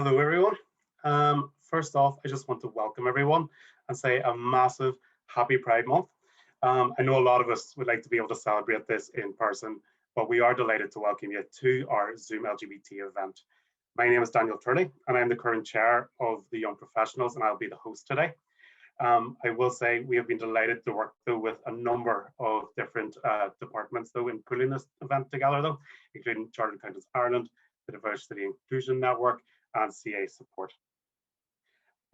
Hello, everyone. First off, I just want to welcome everyone and say a massive happy Pride Month. I know a lot of us would like to be able to celebrate this in person, but we are delighted to welcome you to our Zoom LGBT event. My name is Daniel Turley, and I'm the current chair of the Young Professionals, and I'll be the host today. I will say we have been delighted to work though with a number of different departments though in pulling this event together though, including Chartered Accountants Ireland, the Diversity Inclusion Network, and CA support.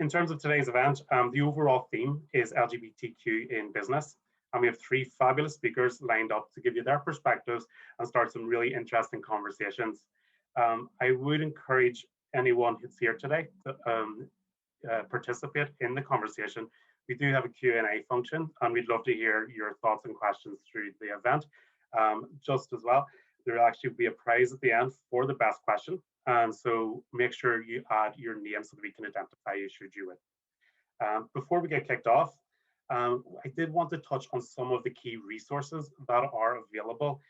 In terms of today's event, the overall theme is LGBTQ in business, and we have three fabulous speakers lined up to give you their perspectives and start some really interesting conversations. I would encourage anyone who's here today to participate in the conversation. We do have a Q&A function, and we'd love to hear your thoughts and questions through the event. Just as well, there will actually be a prize at the end for the best question. And so make sure you add your name so that we can identify you should you win. Before we get kicked off, I did want to touch on some of the key resources that are available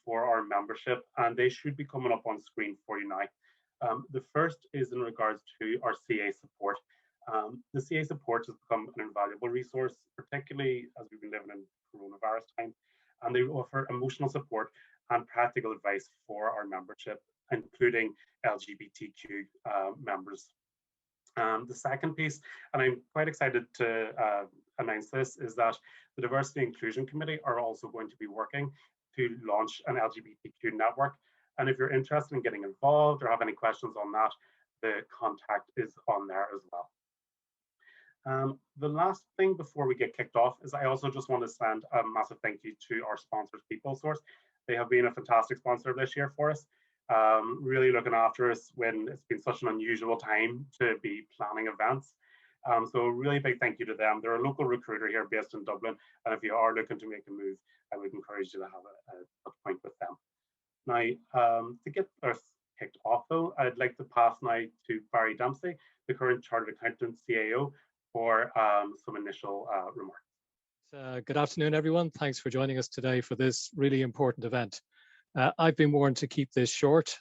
for our membership, and they should be coming up on screen for you now. The first is in regards to our CA support. The CA support has become an invaluable resource, particularly as we've been living in coronavirus time, and they offer emotional support and practical advice for our membership, including LGBTQ members. The second piece, and I'm quite excited to announce this, is that the Diversity Inclusion Committee are also going to be working to launch an LGBTQ network. And if you're interested in getting involved or have any questions on that, the contact is on there as well. The last thing before we get kicked off is I also just want to send a massive thank you to our sponsors, PeopleSource. They have been a fantastic sponsor this year for us, really looking after us when it's been such an unusual time to be planning events. So a really big thank you to them. They're a local recruiter here based in Dublin, and if you are looking to make a move, I would encourage you to have a touch point with them. Now, to get us kicked off though, I'd like to pass now to Barry Dumpsy, the current Chartered Accountant CAO, for some initial remarks. Good afternoon, everyone. Thanks for joining us today for this really important event. I've been warned to keep this short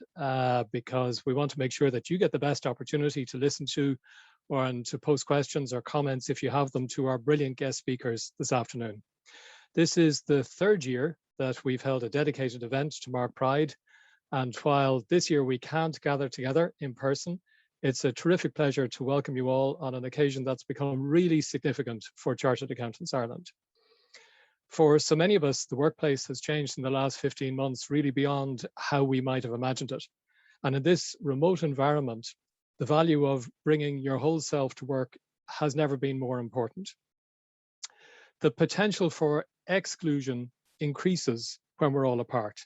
because we want to make sure that you get the best opportunity to listen to and to post questions or comments if you have them to our brilliant guest speakers this afternoon. This is the third year that we've held a dedicated event to mark Pride. And while this year we can't gather together in person, it's a terrific pleasure to welcome you all on an occasion that's become really significant for Chartered Accountants Ireland. For so many of us, the workplace has changed in the last 15 months, really beyond how we might have imagined it. And in this remote environment, the value of bringing your whole self to work has never been more important. The potential for exclusion increases when we're all apart.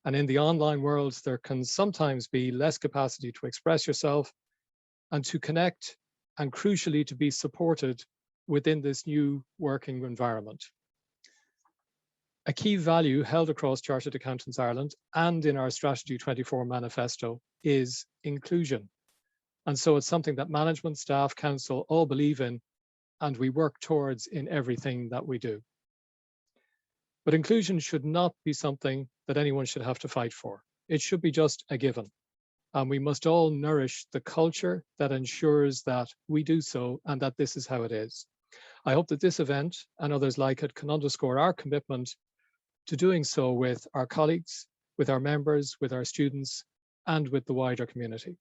And in the online world, there can sometimes be less capacity to express yourself and to connect, and crucially, to be supported within this new working environment. A key value held across Chartered Accountants Ireland and in our Strategy 24 manifesto is inclusion. And so it's something that management, staff, council all believe in, and we work towards in everything that we do. But inclusion should not be something that anyone should have to fight for. It should be just a given. And we must all nourish the culture that ensures that we do so and that this is how it is. I hope that this event and others like it can underscore our commitment to doing so with our colleagues, with our members, with our students, and with the wider community.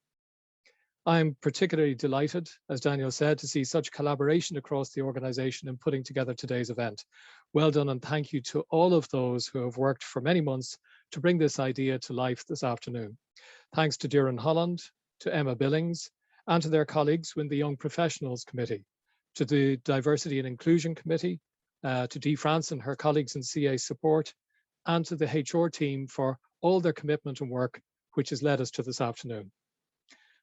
I'm particularly delighted, as Daniel said, to see such collaboration across the organization in putting together today's event. Well done, and thank you to all of those who have worked for many months to bring this idea to life this afternoon. Thanks to Doireann Holland, to Emma Billings, and to their colleagues in the Young Professionals Committee, to the Diversity and Inclusion Committee, to Dee France and her colleagues in CA support, and to the HR team for all their commitment and work, which has led us to this afternoon.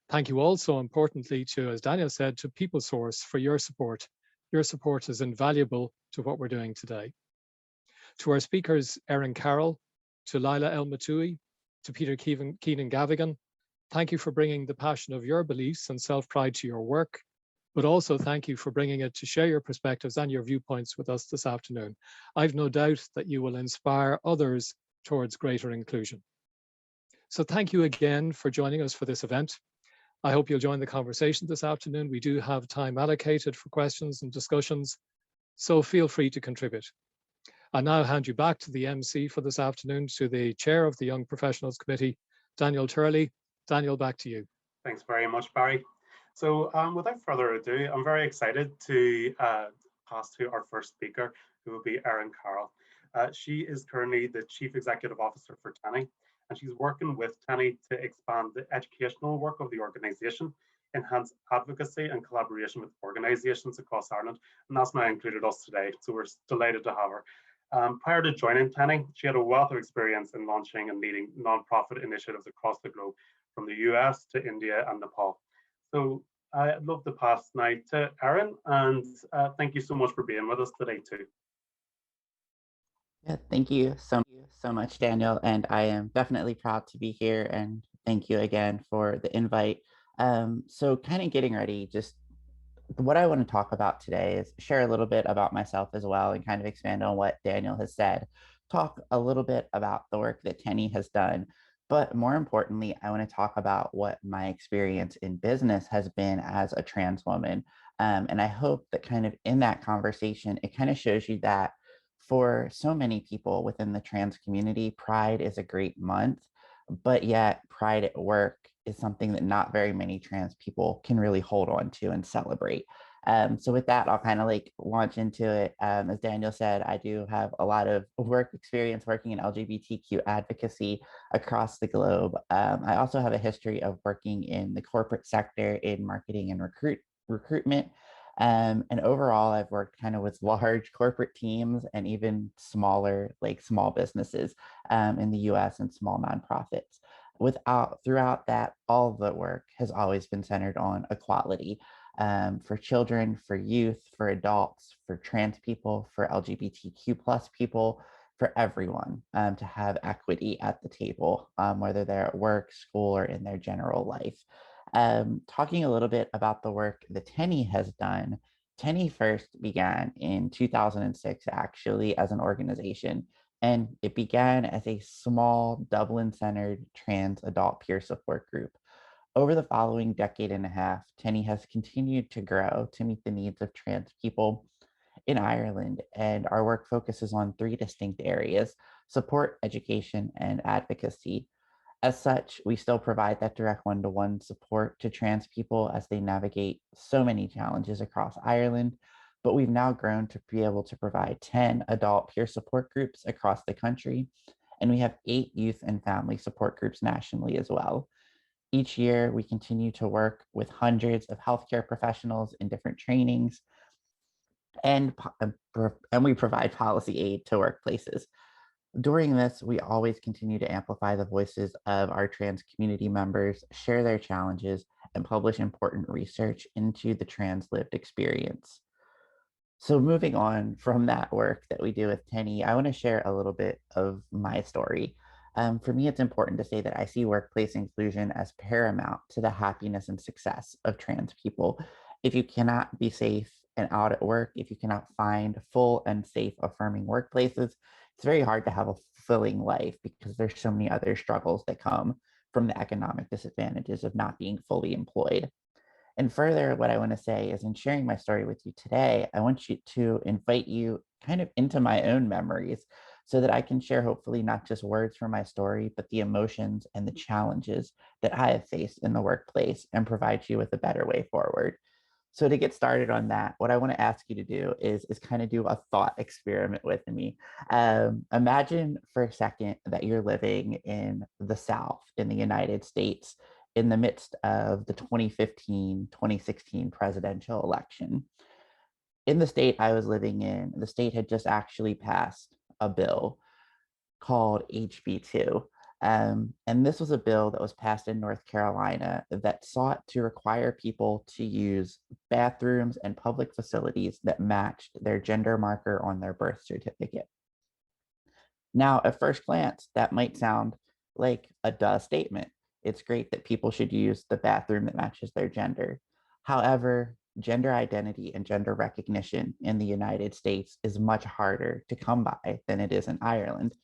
Thank you also, importantly, to, as Daniel said, to PeopleSource for your support. Your support is invaluable to what we're doing today. To our speakers, Erin Carroll, to Lila El-Matui, to Peter Keenan-Gavigan, thank you for bringing the passion of your beliefs and self-pride to your work, but also thank you for bringing it to share your perspectives and your viewpoints with us this afternoon. I've no doubt that you will inspire others towards greater inclusion. So thank you again for joining us for this event. I hope you'll join the conversation this afternoon. We do have time allocated for questions and discussions, so feel free to contribute. I now hand you back to the MC for this afternoon, to the chair of the Young Professionals Committee, Daniel Turley. Daniel, back to you. Thanks very much, Barry. So without further ado, I'm very excited to pass to our first speaker, who will be Erin Carroll. She is currently the Chief Executive Officer for TANI, and she's working with TANI to expand the educational work of the organisation, enhance advocacy and collaboration with organisations across Ireland, and that's now included us today, so we're delighted to have her. Prior to joining TANI, she had a wealth of experience in launching and leading non-profit initiatives across the globe, from the US to India and Nepal. So I'd love to pass now to Erin, and thank you so much for being with us today too. Yeah, thank you so much, Daniel, and I am definitely proud to be here, and thank you again for the invite. So kind of getting ready, just what I want to talk about today is share a little bit about myself as well, and kind of expand on what Daniel has said, talk a little bit about the work that TANI has done, but more importantly, I want to talk about what my experience in business has been as a trans woman. And I hope that kind of in that conversation, it kind of shows you that for so many people within the trans community, Pride is a great month, but yet Pride at work is something that not very many trans people can really hold on to and celebrate. So with that, I'll kind of like launch into it. As Daniel said, I do have a lot of work experience working in LGBTQ advocacy across the globe. I also have a history of working in the corporate sector in marketing and recruitment. And overall, I've worked kind of with large corporate teams and even smaller, like small businesses in the US and small nonprofits. Throughout that, all the work has always been centered on equality for children, for youth, for adults, for trans people, for LGBTQ plus people, for everyone to have equity at the table, whether they're at work, school, or in their general life. Talking a little bit about the work that TANI has done, TANI first began in 2006, actually, as an organization. And it began as a small Dublin-centered trans adult peer support group. Over the following decade and a half, TANI has continued to grow to meet the needs of trans people in Ireland, and our work focuses on three distinct areas: support, education, and advocacy. As such, we still provide that direct one-to-one support to trans people as they navigate so many challenges across Ireland, but we've now grown to be able to provide 10 adult peer support groups across the country, and we have 8 youth and family support groups nationally as well. Each year, we continue to work with hundreds of healthcare professionals in different trainings, and we provide policy aid to workplaces. During this, we always continue to amplify the voices of our trans community members, share their challenges, and publish important research into the trans lived experience. So moving on from that work that we do with TANI, I want to share a little bit of my story. For me, it's important to say that I see workplace inclusion as paramount to the happiness and success of trans people. If you cannot be safe and out at work, if you cannot find full and safe, affirming workplaces, it's very hard to have a fulfilling life because there's so many other struggles that come from the economic disadvantages of not being fully employed. And further, what I want to say is, in sharing my story with you today, I want you to invite you kind of into my own memories so that I can share hopefully not just words from my story, but the emotions and the challenges that I have faced in the workplace and provide you with a better way forward. So to get started on that, what I want to ask you to do is kind of do a thought experiment with me. Imagine for a second that you're living in the South in the United States in the midst of the 2015-2016 presidential election. In the state I was living in, the state had just actually passed a bill called HB2. And this was a bill that was passed in North Carolina that sought to require people to use bathrooms and public facilities that matched their gender marker on their birth certificate. Now, at first glance, that might sound like a duh statement. It's great that people should use the bathroom that matches their gender. However, gender identity and gender recognition in the United States is much harder to come by than it is in Ireland.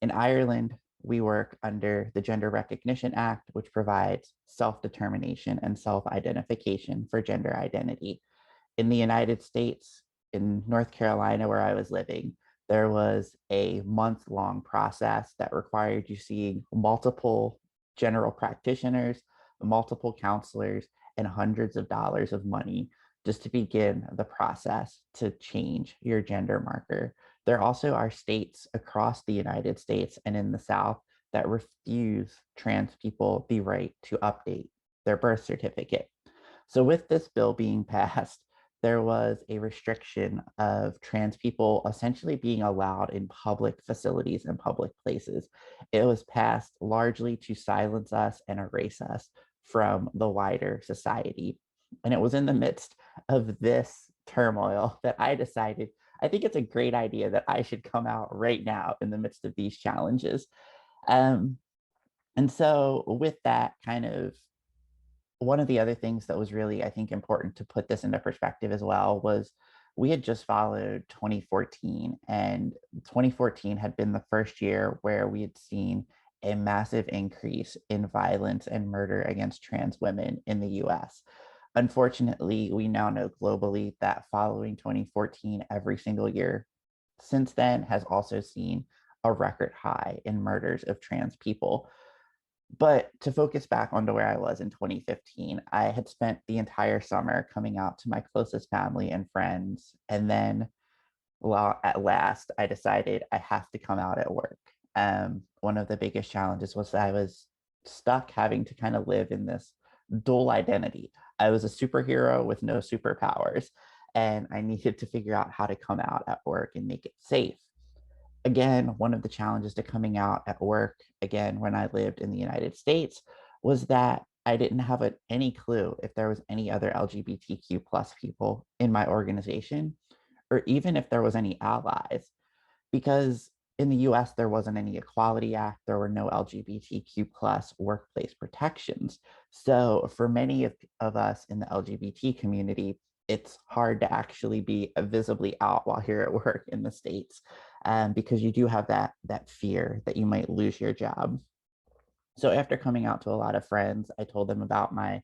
In Ireland, we work under the Gender Recognition Act, which provides self-determination and self-identification for gender identity. In the United States, in North Carolina, where I was living, there was a month-long process that required you seeing multiple general practitioners, multiple counselors, and hundreds of dollars of money just to begin the process to change your gender marker. There also are states across the United States and in the South that refuse trans people the right to update their birth certificate. So with this bill being passed, there was a restriction of trans people essentially being allowed in public facilities and public places. It was passed largely to silence us and erase us from the wider society. And it was in the midst of this turmoil that I decided, I think it's a great idea that I should come out right now in the midst of these challenges. And so with that kind of, one of the other things that was really, I think, important to put this into perspective as well was we had just followed 2014, and 2014 had been the first year where we had seen a massive increase in violence and murder against trans women in the US. Unfortunately, we now know globally that following 2014, every single year since then has also seen a record high in murders of trans people. But to focus back onto where I was in 2015, I had spent the entire summer coming out to my closest family and friends. And then, well, at last, I decided I have to come out at work. One of the biggest challenges was that I was stuck having to kind of live in this dual identity. I was a superhero with no superpowers, and I needed to figure out how to come out at work and make it safe. Again, one of the challenges to coming out at work, again, when I lived in the United States, was that I didn't have any clue if there was any other LGBTQ plus people in my organization, or even if there was any allies, because in the US, there wasn't any Equality Act, there were no LGBTQ plus workplace protections. So for many of us in the LGBT community, it's hard to actually be visibly out while you're at work in the States, because you do have that fear that you might lose your job. So after coming out to a lot of friends, I told them about my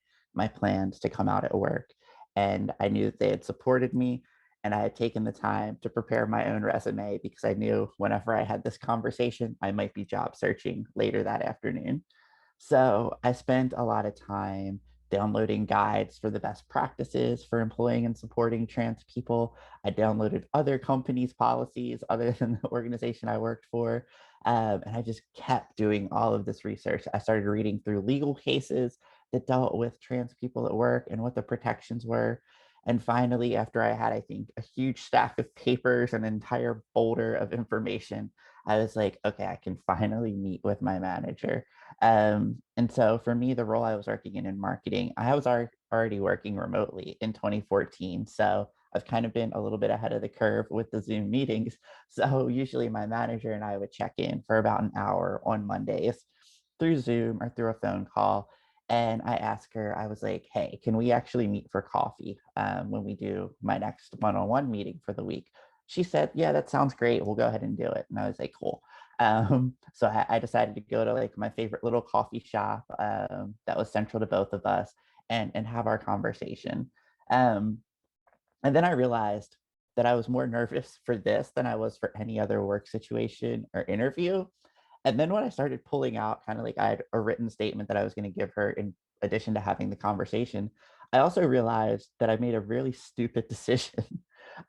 plans to come out at work, and I knew that they had supported me, and I had taken the time to prepare my own resume because I knew whenever I had this conversation, I might be job searching later that afternoon. So I spent a lot of time downloading guides for the best practices for employing and supporting trans people. I downloaded other companies' policies other than the organization I worked for. And I just kept doing all of this research. I started reading through legal cases that dealt with trans people at work and what the protections were. And finally, after I had, I think, a huge stack of papers, an entire folder of information, I was like, okay, I can finally meet with my manager. And so for me, the role I was working in marketing, I was already working remotely in 2014. So I've kind of been a little bit ahead of the curve with the Zoom meetings. So usually my manager and I would check in for about an hour on Mondays through Zoom or through a phone call. And I asked her, I was like, hey, can we actually meet for coffee when we do my next one-on-one meeting for the week? She said, yeah, that sounds great. We'll go ahead and do it. And I was like, cool. So I decided to go to like my favorite little coffee shop that was central to both of us and have our conversation. And then I realized that I was more nervous for this than I was for any other work situation or interview. And then when I started pulling out kind of like I had a written statement that I was going to give her in addition to having the conversation, I also realized that I made a really stupid decision.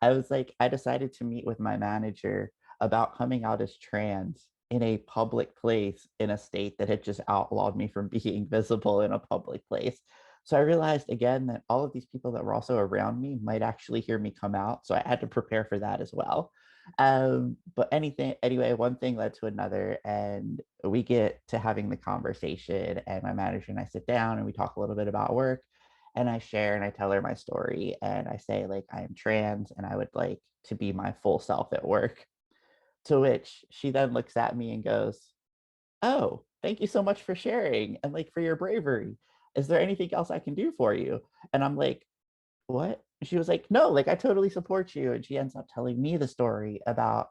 I was like, I decided to meet with my manager about coming out as trans in a public place in a state that had just outlawed me from being visible in a public place. So I realized again that all of these people that were also around me might actually hear me come out. So I had to prepare for that as well. But anyway, one thing led to another, and we get to having the conversation, and my manager and I sit down and we talk a little bit about work, and I share and I tell her my story, and I say like I am trans and I would like to be my full self at work. To which she then looks at me and goes, oh, thank you so much for sharing and like for your bravery. Is there anything else I can do for you? And I'm like, what? She was like, no, like I totally support you. And she ends up telling me the story about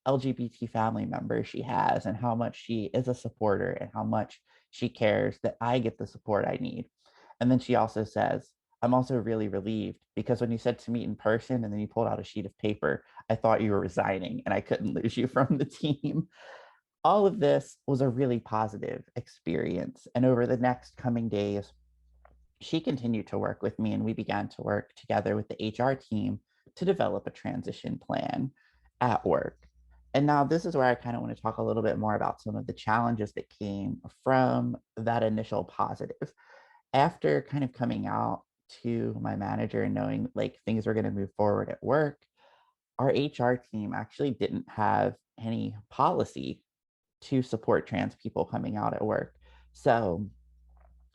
LGBT family members she has and how much she is a supporter and how much she cares that I get the support I need. And then she also says, I'm also really relieved because when you said to meet in person and then you pulled out a sheet of paper, I thought you were resigning and I couldn't lose you from the team. All of this was a really positive experience. And over the next coming days, she continued to work with me and we began to work together with the HR team to develop a transition plan at work. And now this is where I kind of want to talk a little bit more about some of the challenges that came from that initial positive. After kind of coming out to my manager and knowing like things were going to move forward at work, our HR team actually didn't have any policy to support trans people coming out at work. So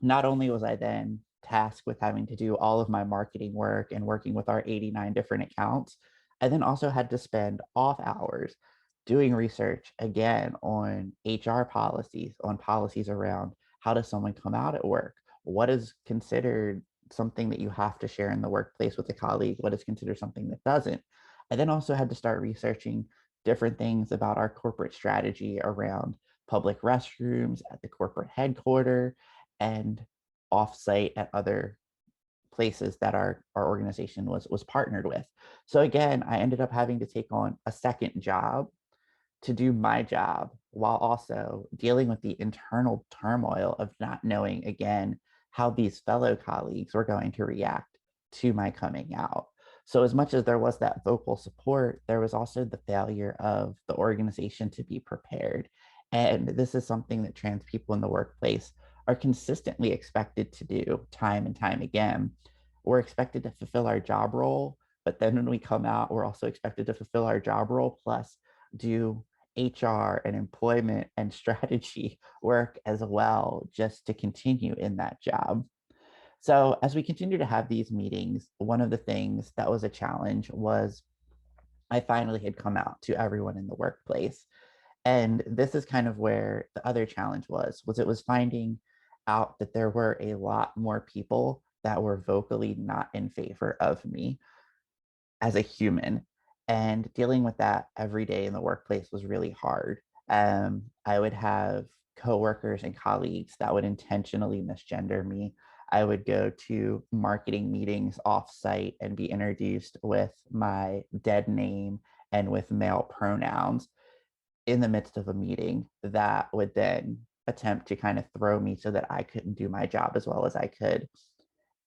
not only was I then tasked with having to do all of my marketing work and working with our 89 different accounts, I then also had to spend off hours doing research again on HR policies, on policies around how does someone come out at work? What is considered something that you have to share in the workplace with a colleague? What is considered something that doesn't? I then also had to start researching different things about our corporate strategy around public restrooms at the corporate headquarters and offsite at other places that our organization was partnered with. So again, I ended up having to take on a second job to do my job while also dealing with the internal turmoil of not knowing again how these fellow colleagues were going to react to my coming out. So as much as there was that vocal support, there was also the failure of the organization to be prepared. And this is something that trans people in the workplace are consistently expected to do time and time again. We're expected to fulfill our job role, but then when we come out, we're also expected to fulfill our job role plus do HR and employment and strategy work as well, just to continue in that job. So as we continue to have these meetings, one of the things that was a challenge was I finally had come out to everyone in the workplace. And this is kind of where the other challenge was it was finding out that there were a lot more people that were vocally not in favor of me as a human. And dealing with that every day in the workplace was really hard. I would have coworkers and colleagues that would intentionally misgender me. I would go to marketing meetings offsite and be introduced with my dead name and with male pronouns in the midst of a meeting that would then attempt to kind of throw me so that I couldn't do my job as well as I could.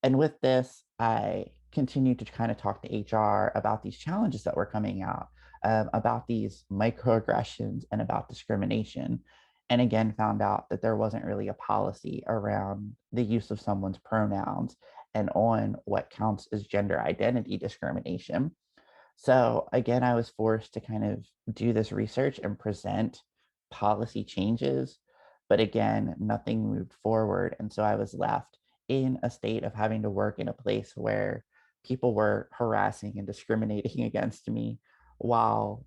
And with this, I continued to kind of talk to HR about these challenges that were coming out, about these microaggressions and about discrimination. And again, found out that there wasn't really a policy around the use of someone's pronouns and on what counts as gender identity discrimination. So again, I was forced to kind of do this research and present policy changes. But again, nothing moved forward. And so I was left in a state of having to work in a place where people were harassing and discriminating against me while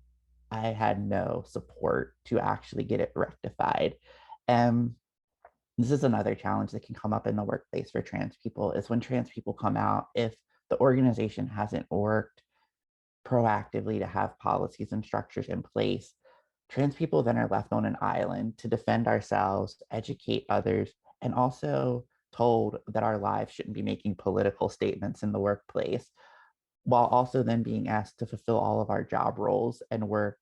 I had no support to actually get it rectified. And this is another challenge that can come up in the workplace for trans people is when trans people come out, if the organization hasn't worked proactively to have policies and structures in place, trans people then are left on an island to defend ourselves, educate others, and also told that our lives shouldn't be making political statements in the workplace, while also then being asked to fulfill all of our job roles and work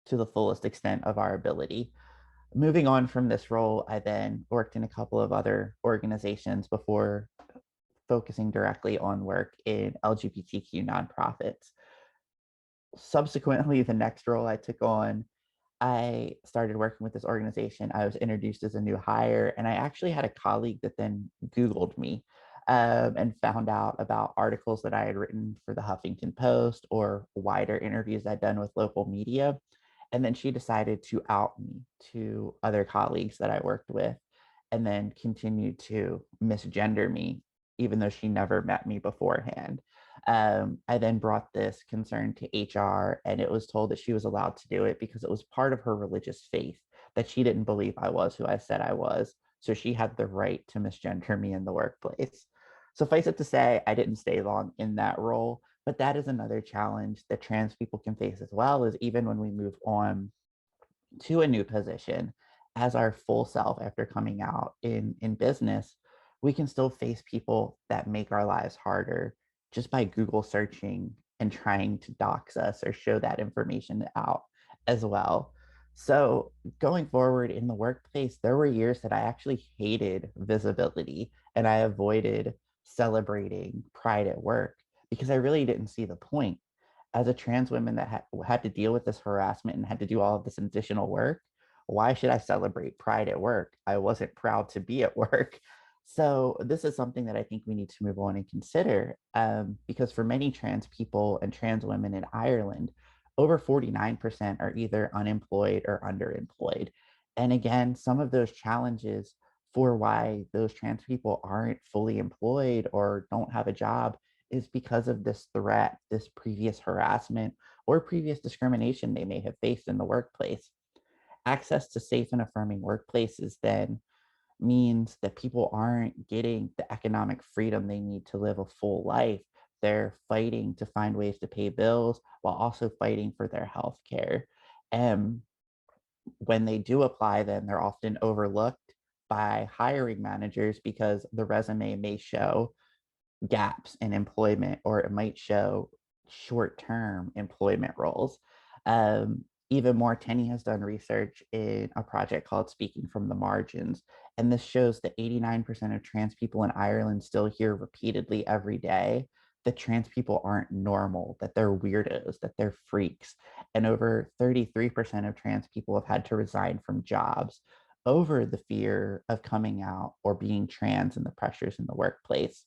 to the fullest extent of our ability. Moving on from this role, I then worked in a couple of other organizations before focusing directly on work in LGBTQ nonprofits. Subsequently, the next role I took on, I started working with this organization. I was introduced as a new hire, and I actually had a colleague that then Googled me and found out about articles that I had written for the Huffington Post or wider interviews I'd done with local media. And then she decided to out me to other colleagues that I worked with and then continued to misgender me, even though she never met me beforehand. I then brought this concern to HR, and it was told that she was allowed to do it because it was part of her religious faith that she didn't believe I was who I said I was. So she had the right to misgender me in the workplace. Suffice it to say, I didn't stay long in that role, But that is another challenge that trans people can face as well, is even when we move on to a new position as our full self after coming out in business, we can still face people that make our lives harder just by Google searching and trying to dox us or show that information out as well. So going forward in the workplace, there were years that I actually hated visibility and I avoided celebrating pride at work because I really didn't see the point. As a trans woman that had to deal with this harassment and had to do all of this additional work, why should I celebrate pride at work? I wasn't proud to be at work. So this is something that I think we need to move on and consider, because for many trans people and trans women in Ireland, over 49% are either unemployed or underemployed. And again, some of those challenges for why those trans people aren't fully employed or don't have a job is because of this threat, this previous harassment, or previous discrimination they may have faced in the workplace. Access to safe and affirming workplaces then means that people aren't getting the economic freedom they need to live a full life. They're fighting to find ways to pay bills while also fighting for their health care. And when they do apply, then they're often overlooked by hiring managers because the resume may show gaps in employment, or it might show short-term employment roles. Even more, Tenny has done research in a project called Speaking from the Margins, and this shows that 89% of trans people in Ireland still hear repeatedly every day that trans people aren't normal, that they're weirdos, that they're freaks. And over 33% of trans people have had to resign from jobs over the fear of coming out or being trans and the pressures in the workplace.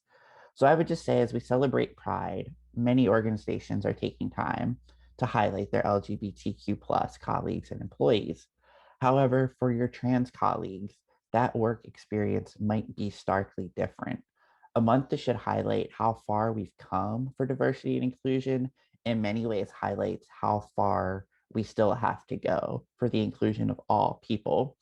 So I would just say, as we celebrate Pride, many organizations are taking time to highlight their LGBTQ plus colleagues and employees. However, for your trans colleagues, that work experience might be starkly different. A month that should highlight how far we've come for diversity and inclusion in many ways highlights how far we still have to go for the inclusion of all people.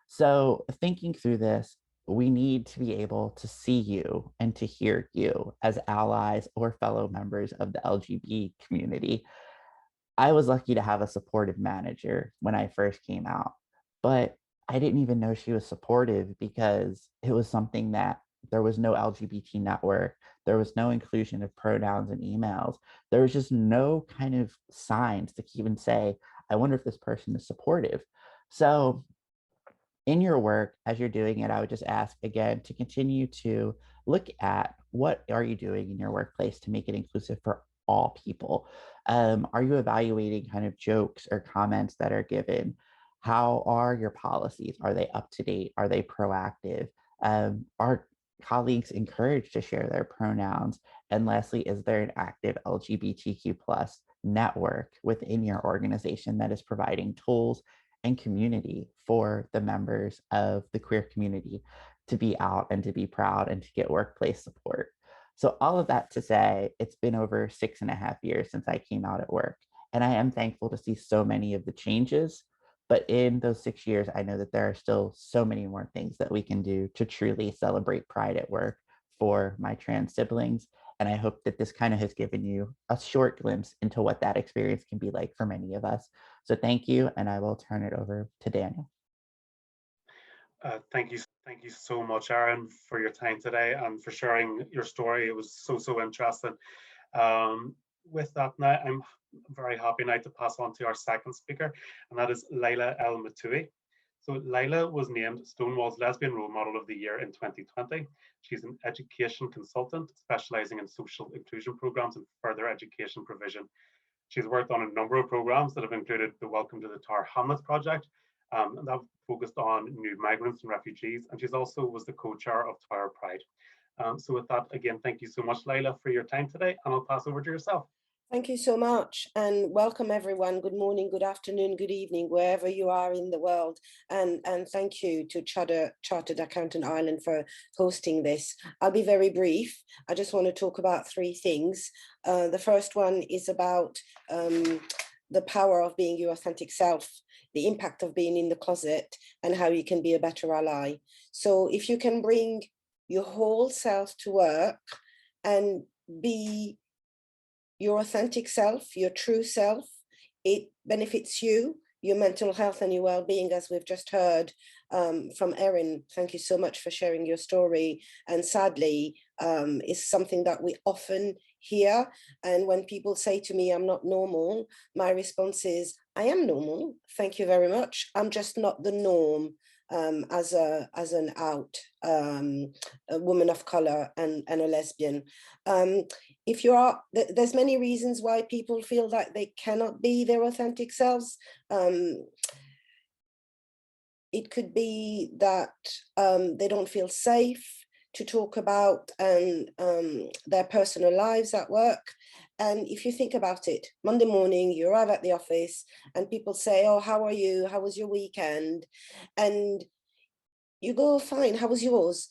So thinking through this, we need to be able to see you and to hear you as allies or fellow members of the LGBT community. I was lucky to have a supportive manager when I first came out, but I didn't even know she was supportive because it was something that there was no LGBT network. There was no inclusion of pronouns and emails. There was just no kind of signs to even say, I wonder if this person is supportive. So in your work, as you're doing it, I would just ask again to continue to look at what are you doing in your workplace to make it inclusive for all people. Are you evaluating kind of jokes or comments that are given? How are your policies? Are they up to date? Are they proactive? Are colleagues encouraged to share their pronouns? And lastly, is there an active LGBTQ plus network within your organization that is providing tools and community for the members of the queer community to be out and to be proud and to get workplace support? So all of that to say, it's been over 6.5 years since I came out at work, and I am thankful to see so many of the changes. But in those 6 years, I know that there are still so many more things that we can do to truly celebrate Pride at work for my trans siblings. And I hope that this kind of has given you a short glimpse into what that experience can be like for many of us. So thank you, and I will turn it over to Daniel. Thank you so much, Aaron, for your time today and for sharing your story. It was so interesting. With that, now I'm very happy now to pass on to our second speaker, and that is Laila El Matoui. So Laila was named Stonewall's Lesbian Role Model of the Year in 2020. She's an education consultant specializing in social inclusion programs and further education provision. She's worked on a number of programs that have included the Welcome to the Tower Hamlets project, and that focused on new migrants and refugees. And she's also was the co-chair of Tower Pride. So with that, again, thank you so much, Laila, for your time today, and I'll pass over to yourself. Thank you so much, and welcome everyone. Good morning, good afternoon, good evening, wherever you are in the world. And thank you to Chartered Accountant Ireland for hosting this. I'll be very brief. I just want to talk about three things. The first one is about the power of being your authentic self, the impact of being in the closet, and how you can be a better ally. So if you can bring your whole self to work and be your authentic self, your true self. It benefits you, your mental health and your well-being, as we've just heard from Erin. Thank you so much for sharing your story. And sadly, it's something that we often hear. And when people say to me, I'm not normal, my response is, I am normal. Thank you very much. I'm just not the norm. As an out a woman of color and a lesbian. If you are, there's many reasons why people feel that they cannot be their authentic selves. It could be that they don't feel safe to talk about their personal lives at work. And if you think about it, Monday morning, you arrive at the office and people say, oh, how are you? How was your weekend? And you go, fine, how was yours?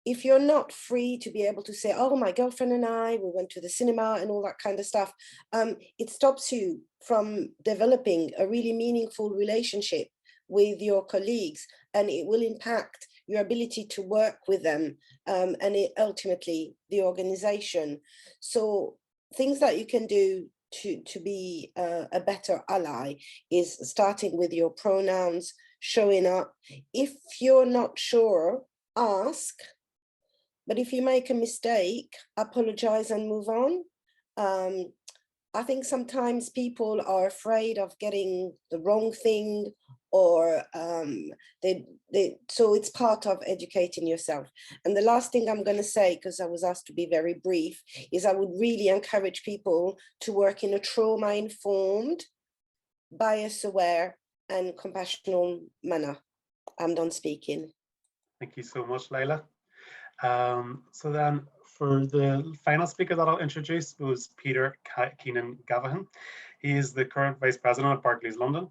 If you're not free to be able to say, oh, my girlfriend and I, we went to the cinema and all that kind of stuff, it stops you from developing a really meaningful relationship with your colleagues, and it will impact your ability to work with them, and ultimately the organization. So things that you can do to be a better ally is starting with your pronouns, showing up. If you're not sure, ask. But if you make a mistake, apologize and move on. I think sometimes people are afraid of getting the wrong thing, or so it's part of educating yourself. And the last thing I'm going to say, because I was asked to be very brief, is I would really encourage people to work in a trauma-informed, bias-aware and compassionate manner. I'm done speaking. Thank you so much, Leila. So then for the final speaker that I'll introduce was Peter Keenan-Gavahan. He is the current Vice President at Barclays London.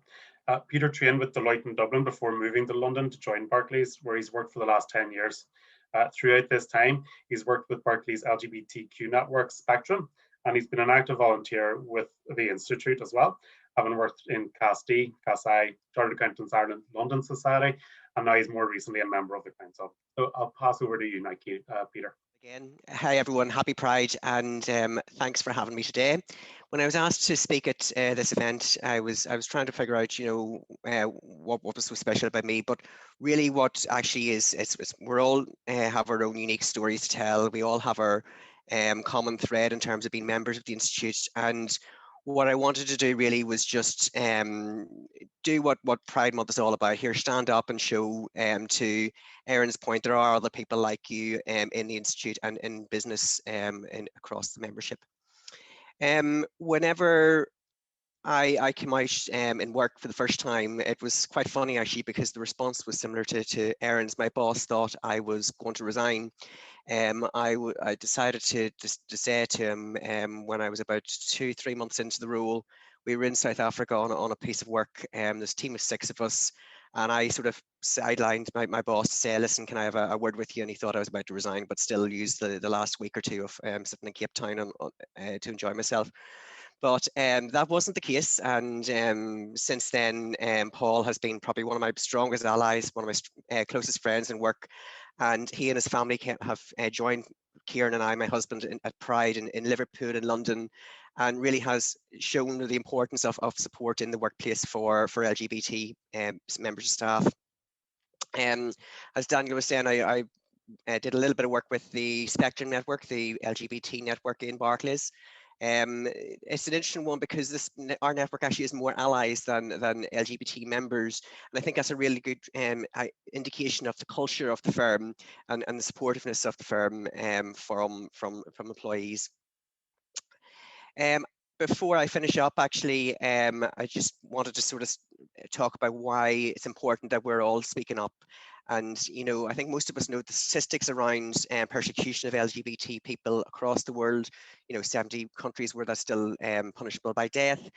Peter trained with Deloitte in Dublin before moving to London to join Barclays, where he's worked for the last 10 years. Throughout this time, he's worked with Barclays LGBTQ network Spectrum, and he's been an active volunteer with the Institute as well, having worked in CASD, CASI, Chartered Accountants Ireland, London Society, and now he's more recently a member of the council. So I'll pass over to you now, Peter. Again, hi everyone, happy Pride, and thanks for having me today. When I was asked to speak at this event, I was trying to figure out, what was so special about me. But really, what actually is, we're all have our own unique stories to tell. We all have our common thread in terms of being members of the Institute. And what I wanted to do really was just do what Pride Month is all about here, stand up and show, to Erin's point, there are other people like you in the Institute and in business across the membership. Whenever I came out in work for the first time, it was quite funny actually, because the response was similar to Erin's. My boss thought I was going to resign. I decided to say to him when I was about 2-3 months into the role. We were in South Africa on a piece of work. There's a team of 6 of us, and I sort of sidelined my boss to say, listen, can I have a word with you? And he thought I was about to resign, but still used the last week or two of sitting in Cape Town to enjoy myself. But that wasn't the case, and since then, Paul has been probably one of my strongest allies, one of my closest friends in work, and he and his family have joined Kieran and I, my husband, at Pride in Liverpool and London, and really has shown the importance of support in the workplace for LGBT members of staff. As Daniel was saying, I did a little bit of work with the Spectrum network, the LGBT network in Barclays. It's an interesting one because our network actually has more allies than LGBT members, and I think that's a really good indication of the culture of the firm and the supportiveness of the firm from employees. Before I finish up, actually, I just wanted to sort of talk about why it's important that we're all speaking up. And, I think most of us know the statistics around persecution of LGBT people across the world, 70 countries where that's still punishable by death.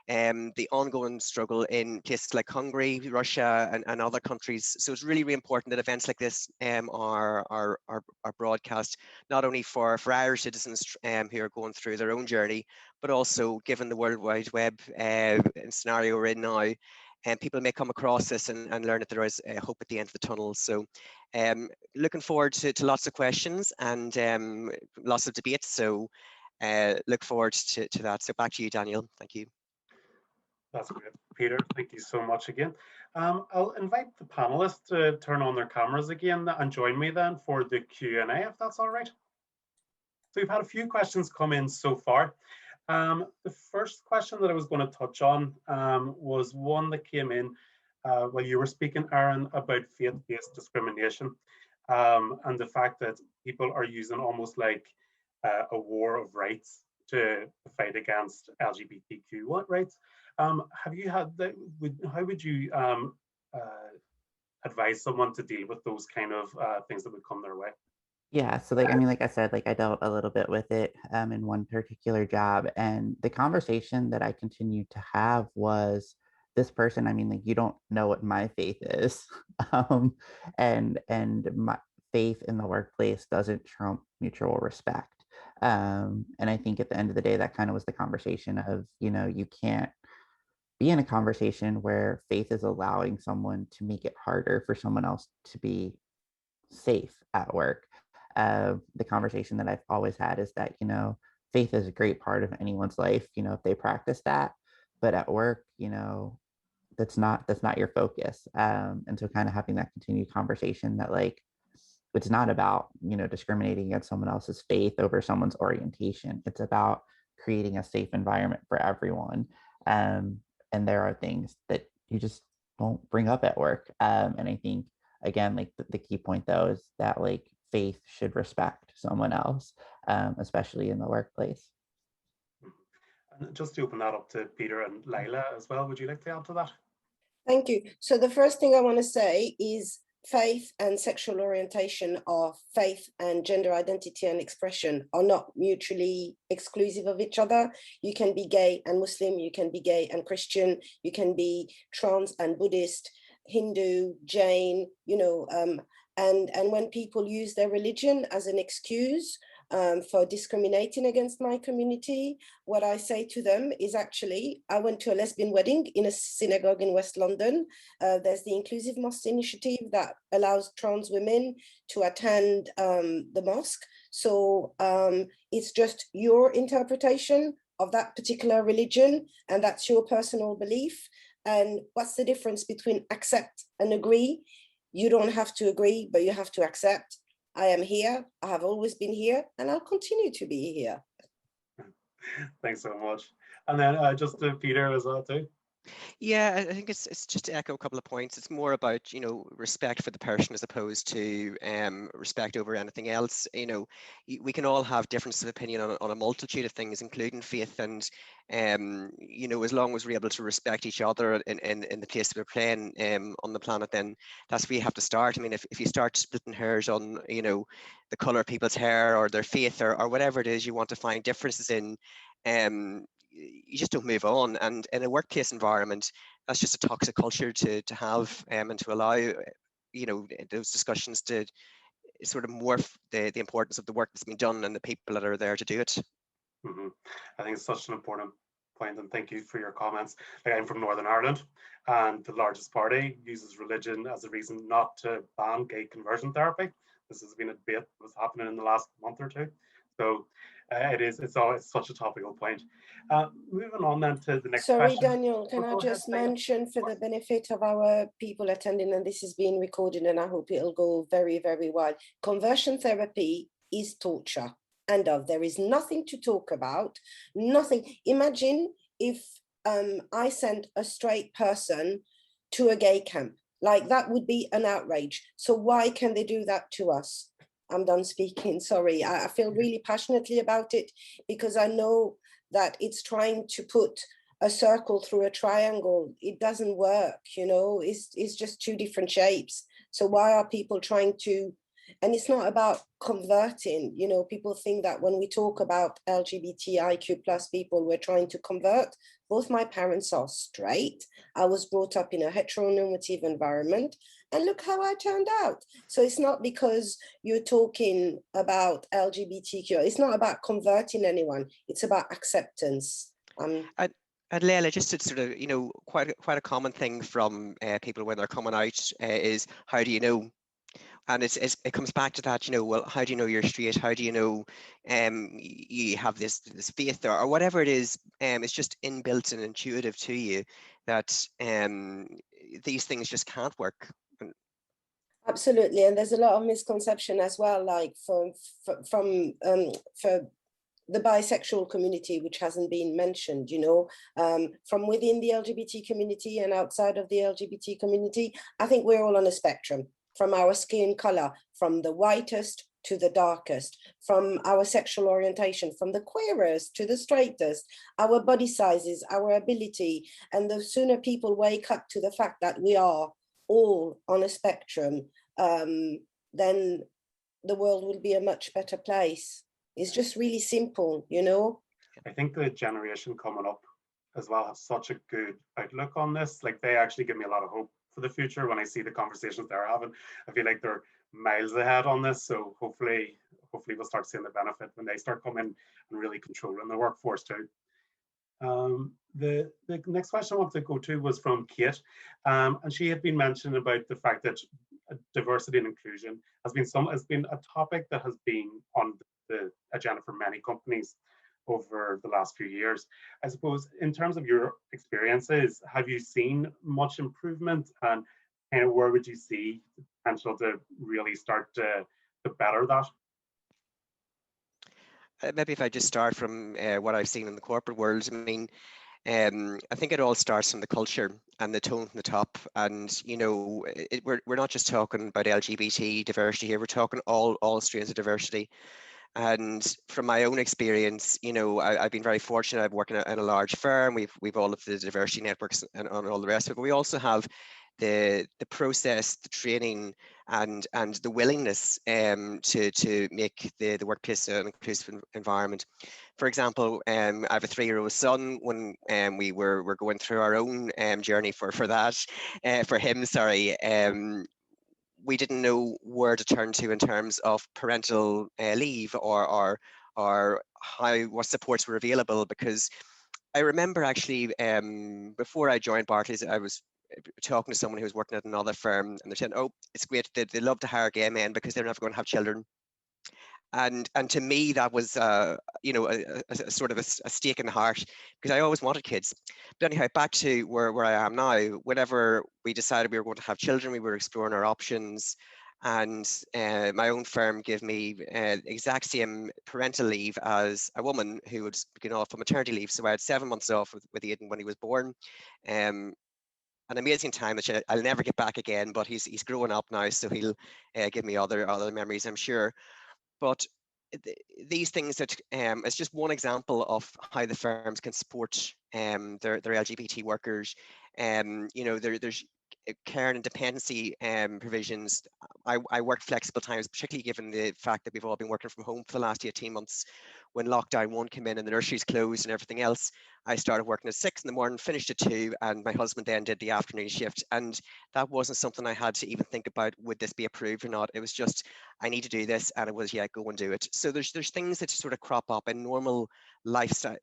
The ongoing struggle in places like Hungary, Russia, and other countries. So it's really, really important that events like this are broadcast, not only for Irish citizens who are going through their own journey, but also given the World Wide Web scenario we're in now, and people may come across this and learn that there is hope at the end of the tunnel. So looking forward to lots of questions and lots of debates. So look forward to that. So back to you, Daniel. Thank you. That's great, Peter. Thank you so much again. I'll invite the panelists to turn on their cameras again and join me then for the Q&A, if that's all right. So we've had a few questions come in so far. The first question that I was going to touch on was one that came in while you were speaking, Aaron, about faith-based discrimination and the fact that people are using almost like a war of rights to fight against LGBTQ rights. Have you had that? How would you advise someone to deal with those kind of things that would come their way? Yeah, so like, I mean, like I said, like I dealt a little bit with it in one particular job, and the conversation that I continued to have was this person, I mean, like, you don't know what my faith is. And my faith in the workplace doesn't trump mutual respect. And I think at the end of the day, that kind of was the conversation of, you know, you can't be in a conversation where faith is allowing someone to make it harder for someone else to be safe at work. The conversation that I've always had is that, you know, faith is a great part of anyone's life, you know, if they practice that, but at work, you know, that's not your focus. And so kind of having that continued conversation that, like, it's not about, you know, discriminating against someone else's faith over someone's orientation. It's about creating a safe environment for everyone. And there are things that you just won't bring up at work. And I think, again, like the key point though is that, like, faith should respect someone else, especially in the workplace. And just to open that up to Peter and Lila as well, would you like to add to that? Thank you. So the first thing I want to say is faith and sexual orientation, or faith and gender identity and expression, are not mutually exclusive of each other. You can be gay and Muslim, you can be gay and Christian, you can be trans and Buddhist, Hindu, Jain, you know, and when people use their religion as an excuse for discriminating against my community, what I say to them is, actually, I went to a lesbian wedding in a synagogue in West London. There's the Inclusive Mosque Initiative that allows trans women to attend the mosque. So it's just your interpretation of that particular religion, and that's your personal belief. And what's the difference between accept and agree? You don't have to agree, but you have to accept. I am here, I have always been here, and I'll continue to be here. Thanks so much. And then just to Peter as well too. Yeah, I think it's just to echo a couple of points. It's more about, you know, respect for the person as opposed to respect over anything else. You know, we can all have differences of opinion on a multitude of things, including faith, and you know, as long as we're able to respect each other in the place that we're playing on the planet, then that's where you have to start. I mean, if you start splitting hairs on, you know, the color of people's hair or their faith or whatever it is you want to find differences in, you just don't move on. And in a workplace environment, that's just a toxic culture to have and to allow, you know, those discussions to sort of morph the importance of the work that's been done and the people that are there to do it. Mm-hmm. I think it's such an important point, and thank you for your comments. Like, I'm from Northern Ireland, and the largest party uses religion as a reason not to ban gay conversion therapy. This has been a debate that was happening in the last month or two. So it's such a topical point. Moving on then to the next question. Sorry, Daniel, can I just mention, for the benefit of our people attending, and this is being recorded and I hope it'll go very, very wide. Conversion therapy is torture. And there is nothing to talk about, nothing. Imagine if I sent a straight person to a gay camp, like that would be an outrage. So why can they do that to us? I'm done speaking, sorry. I feel really passionately about it because I know that it's trying to put a circle through a triangle. It doesn't work, you know, it's just two different shapes. So why are people trying to, and it's not about converting, you know, people think that when we talk about LGBTIQ plus people, we're trying to convert. Both my parents are straight. I was brought up in a heteronormative environment, and look how I turned out. So it's not because you're talking about LGBTQ, it's not about converting anyone, it's about acceptance. And Leila, just to sort of, you know, quite a common thing from people when they're coming out is, how do you know? and it comes back to that, well, how do you know you're straight? How do you know you have this faith, or whatever it is? It's just inbuilt and intuitive to you that these things just can't work. Absolutely, and there's a lot of misconception as well, like for the bisexual community, which hasn't been mentioned, from within the LGBT community and outside of the LGBT community. I think we're all on a spectrum, from our skin color, from the whitest to the darkest, from our sexual orientation, from the queerest to the straightest, our body sizes, our ability. And the sooner people wake up to the fact that we are all on a spectrum, then the world will be a much better place. It's just really simple, I think the generation coming up as well have such a good outlook on this. Like, they actually give me a lot of hope for the future when I see the conversations they're having. I feel like they're miles ahead on this. So hopefully we'll start seeing the benefit when they start coming and really controlling the workforce too. The next question I want to go to was from Kate, and she had been mentioning about the fact that diversity and inclusion has been a topic that has been on the agenda for many companies over the last few years. I suppose, in terms of your experiences, have you seen much improvement, and where would you see the potential to really start to better that? Maybe if I just start from what I've seen in the corporate world. I mean, I think it all starts from the culture and the tone from the top. And we're not just talking about LGBT diversity here. We're talking all strains of diversity. And from my own experience, I've been very fortunate. I've worked in a large firm. We've all of the diversity networks and all the rest of it. But we also have the process, the training, and the willingness to make the workplace an inclusive environment. For example, I have a 3-year-old son. When we were going through our own journey for him, sorry, we didn't know where to turn to in terms of parental leave or what supports were available. Because I remember actually before I joined Barclays, I was talking to someone who was working at another firm, and they're saying, "Oh, it's great. They love to hire gay men because they're never going to have children." And to me, that was a sort of a stake in the heart, because I always wanted kids. But anyhow, back to where I am now. Whenever we decided we were going to have children, we were exploring our options. And my own firm gave me exact same parental leave as a woman who would begin off on maternity leave. So I had 7 months off with Aidan when he was born. An amazing time that I'll never get back again, but he's growing up now, so he'll give me other memories, I'm sure. But these things that it's just one example of how the firms can support their LGBT workers. There's care and dependency provisions. I worked flexible times, particularly given the fact that we've all been working from home for the last 18 months. When lockdown 1 came in and the nurseries closed and everything else, I started working at 6 in the morning, finished at 2, and my husband then did the afternoon shift. And that wasn't something I had to even think about, would this be approved or not? It was just, I need to do this, and it was, yeah, go and do it. So there's things that sort of crop up in normal life cycles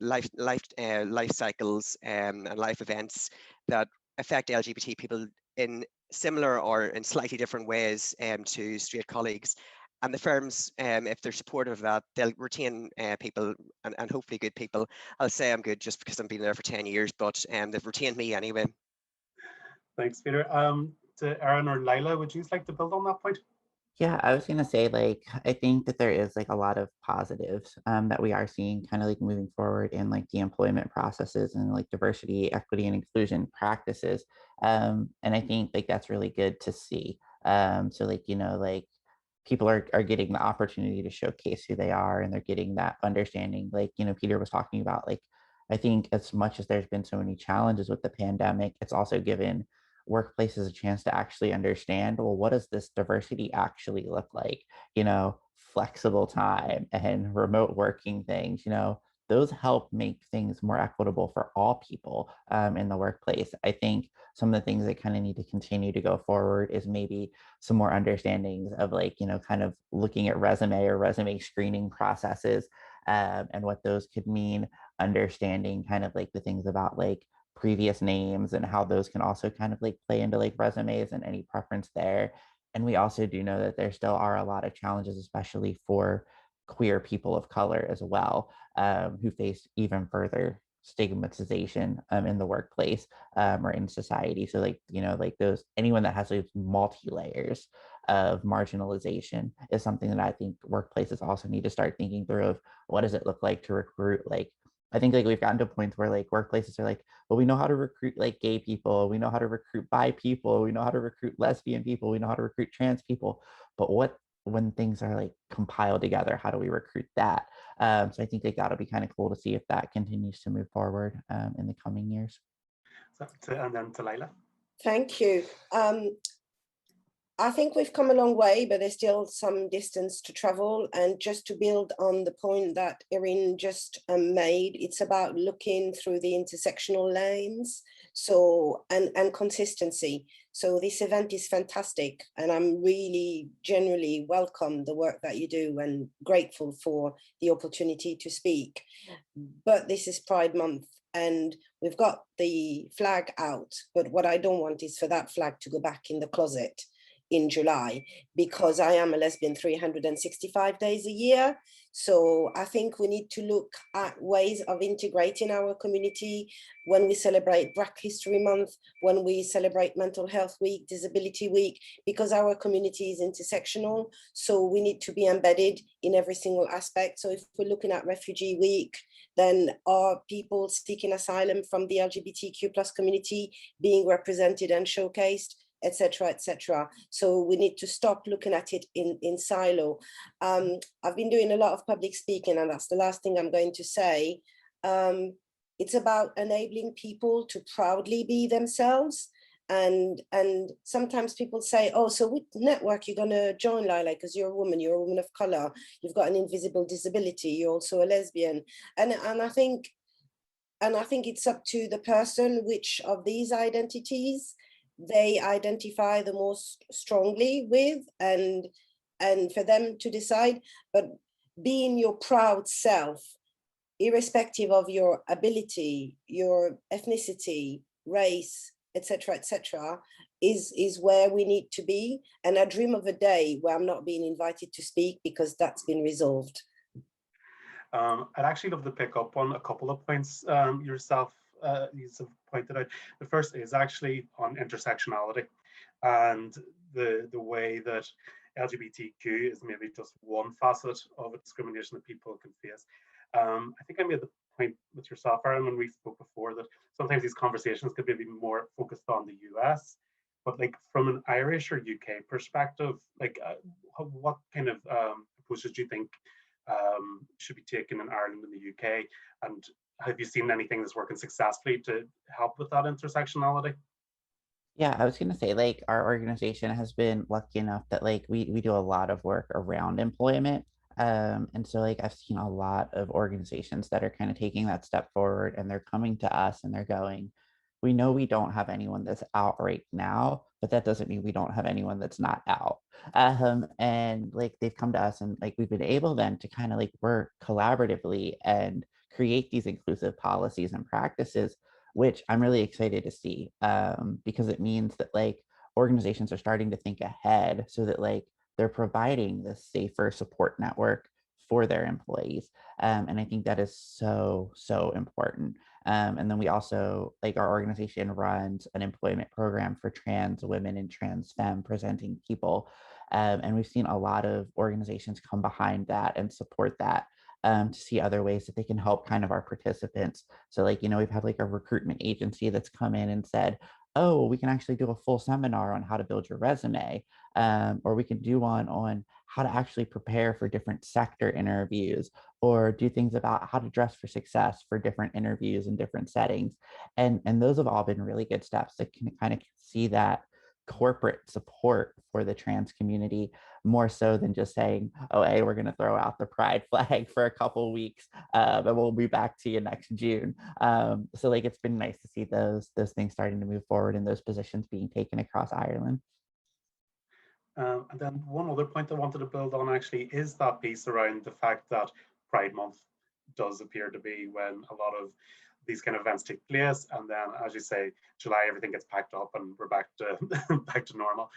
and life events that affect LGBT people in similar or in slightly different ways to straight colleagues. And the firms, if they're supportive of that, they'll retain people, and hopefully good people. I'll say I'm good just because I've been there for 10 years, but they've retained me anyway. Thanks, Peter. To Aaron or Lila, would you like to build on that point? Yeah, I was gonna say, I think that there is a lot of positives that we are seeing kind of moving forward in the employment processes and diversity, equity, and inclusion practices. And I think that's really good to see. So people are getting the opportunity to showcase who they are, and they're getting that understanding. Peter was talking about, I think as much as there's been so many challenges with the pandemic, it's also given workplaces a chance to actually understand, well, what does this diversity actually look like? Flexible time and remote working things, those help make things more equitable for all people in the workplace. I think some of the things that kind of need to continue to go forward is maybe some more understandings of kind of looking at resume screening processes and what those could mean, understanding kind of the things about previous names and how those can also kind of play into resumes and any preference there. And we also do know that there still are a lot of challenges, especially for queer people of color as well, who face even further stigmatization in the workplace or in society. So like, you know, like those, anyone that has those multi-layers of marginalization is something that I think workplaces also need to start thinking through of what does it look like to recruit. Like, I think like we've gotten to points where like workplaces are like, well, we know how to recruit like gay people, we know how to recruit bi people, we know how to recruit lesbian people, we know how to recruit trans people, but what when things are like compiled together, how do we recruit that? So I think like that'll be kind of cool to see if that continues to move forward in the coming years. And then to Laila. Thank you. I think we've come a long way, but there's still some distance to travel. And just to build on the point that Erin just made, it's about looking through the intersectional lens, so and consistency. So this event is fantastic, and I'm really generally welcome the work that you do and grateful for the opportunity to speak. But this is Pride Month, and we've got the flag out, but what I don't want is for that flag to go back in the closet in July, because I am a lesbian 365 days a year. So I think we need to look at ways of integrating our community when we celebrate Black History Month, when we celebrate Mental Health Week, Disability Week, because our community is intersectional. So we need to be embedded in every single aspect. So if we're looking at Refugee Week, then are people seeking asylum from the LGBTQ plus community being represented and showcased, etc., etc. So we need to stop looking at it in silo. I've been doing a lot of public speaking, and that's the last thing I'm going to say. It's about enabling people to proudly be themselves. And sometimes people say, oh, so what network you're gonna join, Lila, because you're a woman of color, you've got an invisible disability, you're also a lesbian. And I think it's up to the person which of these identities they identify the most strongly with, and for them to decide. But being your proud self, irrespective of your ability, your ethnicity, race, etc., etc., is where we need to be. And I dream of a day where I'm not being invited to speak because that's been resolved. I'd actually love to pick up on a couple of points yourself you've pointed out. The first is actually on intersectionality and the way that LGBTQ is maybe just one facet of a discrimination that people can face. I think I made the point with yourself, Aaron, when we spoke before, that sometimes these conversations could be more focused on the US, but like from an Irish or UK perspective, like what kind of approaches do you think should be taken in Ireland and the UK? And have you seen anything that's working successfully to help with that intersectionality? Yeah, I was gonna say, like, our organization has been lucky enough that like we do a lot of work around employment. And so like I've seen a lot of organizations that are kind of taking that step forward, and they're coming to us and they're going, we know we don't have anyone that's out right now, but that doesn't mean we don't have anyone that's not out. And like they've come to us, and like we've been able then to kind of like work collaboratively and create these inclusive policies and practices, which I'm really excited to see, because it means that like organizations are starting to think ahead so that like they're providing this safer support network for their employees. And I think that is so, so important. And then we also, like, our organization runs an employment program for trans women and trans femme presenting people. And we've seen a lot of organizations come behind that and support that, to see other ways that they can help kind of our participants. So like, you know, we've had like a recruitment agency that's come in and said, oh, we can actually do a full seminar on how to build your resume, or we can do one on how to actually prepare for different sector interviews, or do things about how to dress for success for different interviews in different settings. And those have all been really good steps that can kind of see that corporate support for the trans community, more so than just saying, oh, hey, we're going to throw out the pride flag for a couple of weeks, and we'll be back to you next June. So like it's been nice to see those things starting to move forward and those positions being taken across Ireland. And then one other point I wanted to build on actually is that piece around the fact that Pride Month does appear to be when a lot of these kind of events take place, and then, as you say, July everything gets packed up and we're back to back to normal.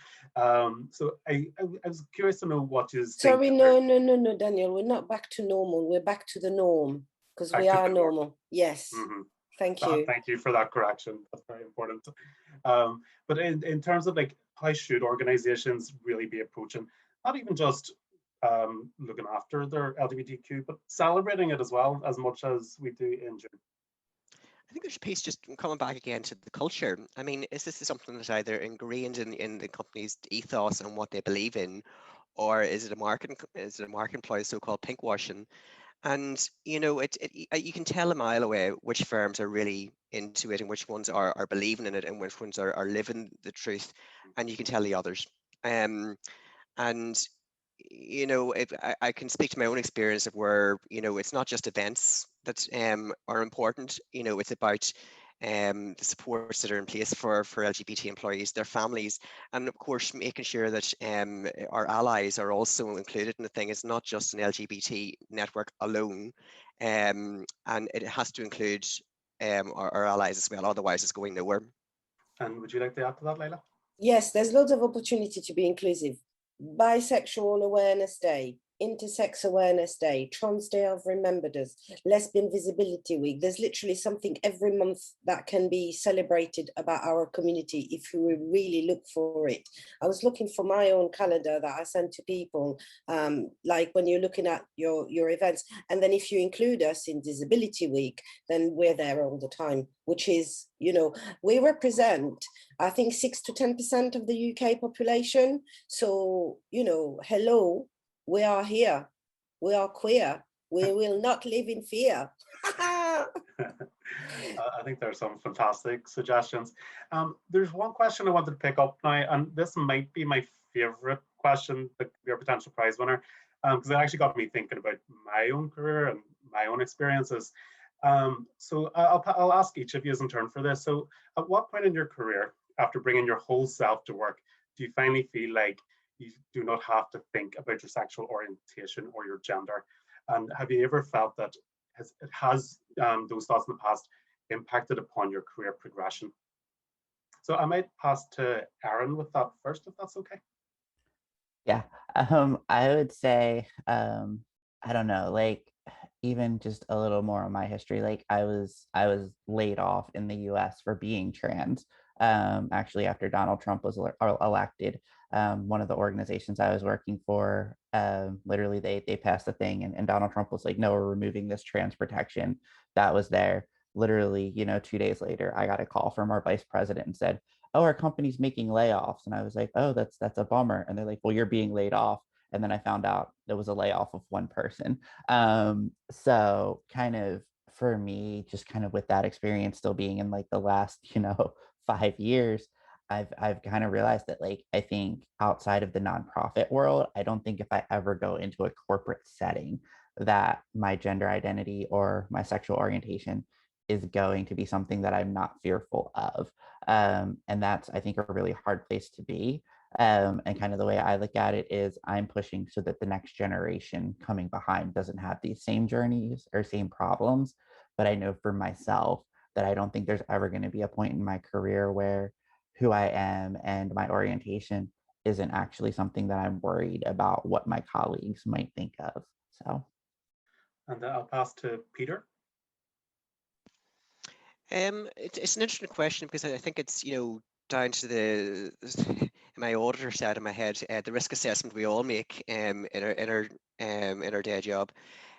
So I was curious to know what you think. Sorry, no, Daniel, we're not back to normal. We're back to the norm, because we are normal. Yes. Mm-hmm. Thank you. Thank you for that correction. That's very important. But in terms of like, how should organizations really be approaching, not even just looking after their LGBTQ, but celebrating it as well, as much as we do in June? I think there's a piece just coming back again to the culture. I mean, is this something that's either ingrained in the company's ethos and what they believe in, or is it a market ploy, so-called pink washing? And you know, you can tell a mile away which firms are really into it and which ones are believing in it and which ones are living the truth, and you can tell the others. And you know, I can speak to my own experience of where, you know, it's not just events that are important. You know, it's about the supports that are in place for LGBT employees, their families, and of course making sure that our allies are also included in the thing. It's not just an LGBT network alone, and it has to include our allies as well, otherwise it's going nowhere. And would you like to add to that, Leila? Yes, there's loads of opportunity to be inclusive. Bisexual Awareness Day, Intersex Awareness Day, Trans Day of Remembrance, Lesbian Visibility Week. There's literally something every month that can be celebrated about our community if you really look for it. I was looking for my own calendar that I send to people, like when you're looking at your events. And then if you include us in Disability Week, then we're there all the time, which is, you know, we represent, I think, 6 to 10% of the UK population. So, you know, hello, we are here. We are queer. We will not live in fear. I think there are some fantastic suggestions. There's one question I wanted to pick up now, and this might be my favorite question, your potential prize winner, because it actually got me thinking about my own career and my own experiences. So I'll ask each of you in turn for this. So at what point in your career, after bringing your whole self to work, do you finally feel like you do not have to think about your sexual orientation or your gender? And have you ever felt that has those thoughts in the past impacted upon your career progression? So I might pass to Aaron with that first, if that's okay. Yeah, I would say, I don't know, like even just a little more on my history. Like I was laid off in the US for being trans. Actually, after Donald Trump was elected, one of the organizations I was working for, literally they passed a thing, and Donald Trump was like, no, we're removing this trans protection that was there. Literally, you know, 2 days later, I got a call from our vice president and said, oh, our company's making layoffs. And I was like, oh, that's a bummer. And they're like, well, you're being laid off. And then I found out there was a layoff of one person. So kind of for me, just kind of with that experience still being in like the last, you know, 5 years, I've kind of realized that, like, I think outside of the nonprofit world, I don't think if I ever go into a corporate setting that my gender identity or my sexual orientation is going to be something that I'm not fearful of. And that's, I think, a really hard place to be. And kind of the way I look at it is I'm pushing so that the next generation coming behind doesn't have these same journeys or same problems. But I know for myself that I don't think there's ever going to be a point in my career where who I am and my orientation isn't actually something that I'm worried about what my colleagues might think of. So. And I'll pass to Peter. It's an interesting question because I think it's, you know, down to the my auditor side of my head, the risk assessment we all make in our day job.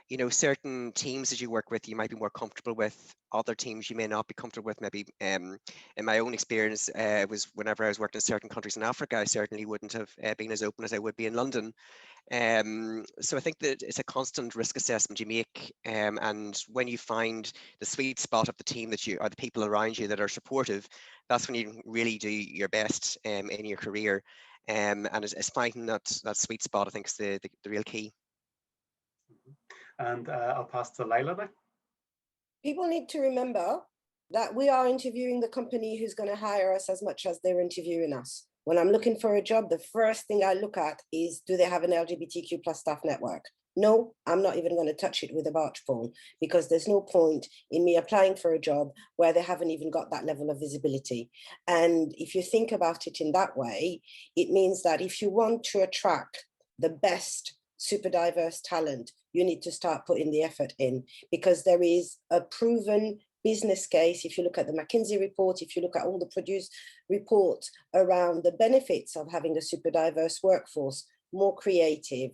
You know, certain teams that you work with, you might be more comfortable with. Other teams you may not be comfortable with. Maybe in my own experience, it was whenever I was working in certain countries in Africa, I certainly wouldn't have been as open as I would be in London. So I think that it's a constant risk assessment you make, and when you find the sweet spot of the team that you, or the people around you that are supportive, that's when you really do your best in your career. And it's finding that sweet spot, I think, is the real key. And I'll pass to Leila now. People need to remember that we are interviewing the company who's going to hire us as much as they're interviewing us. When I'm looking for a job, the first thing I look at is, do they have an LGBTQ plus staff network? No, I'm not even going to touch it with a barge pole, because there's no point in me applying for a job where they haven't even got that level of visibility. And if you think about it in that way, it means that if you want to attract the best super diverse talent, you need to start putting the effort in, because there is a proven business case. If you look at the McKinsey report, if you look at all the produced reports around the benefits of having a super diverse workforce, more creative,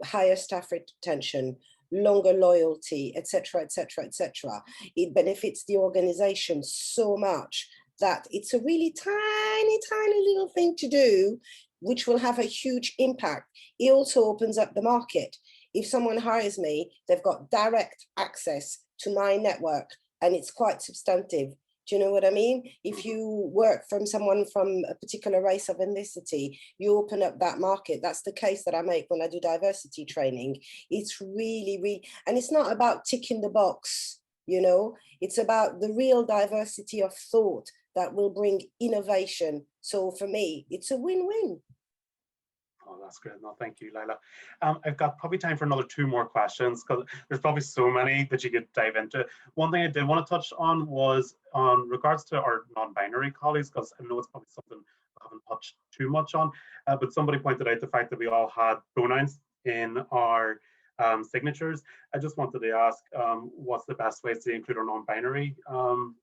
higher staff retention, longer loyalty, etc., etc., etc. It benefits the organization so much that it's a really tiny, tiny little thing to do, which will have a huge impact. It also opens up the market. If someone hires me, they've got direct access to my network, and it's quite substantive. Do you know what I mean? If you work from someone from a particular race of ethnicity, you open up that market. That's the case that I make when I do diversity training. It's really, really, and it's not about ticking the box, you know, it's about the real diversity of thought that will bring innovation. So for me, it's a win-win. Oh, that's great. No, thank you, Lila. I've got probably time for another 2 more questions, because there's probably so many that you could dive into. One thing I did want to touch on was on regards to our non-binary colleagues, because I know it's probably something I haven't touched too much on, but somebody pointed out the fact that we all had pronouns in our signatures. I just wanted to ask, what's the best ways to include our non-binary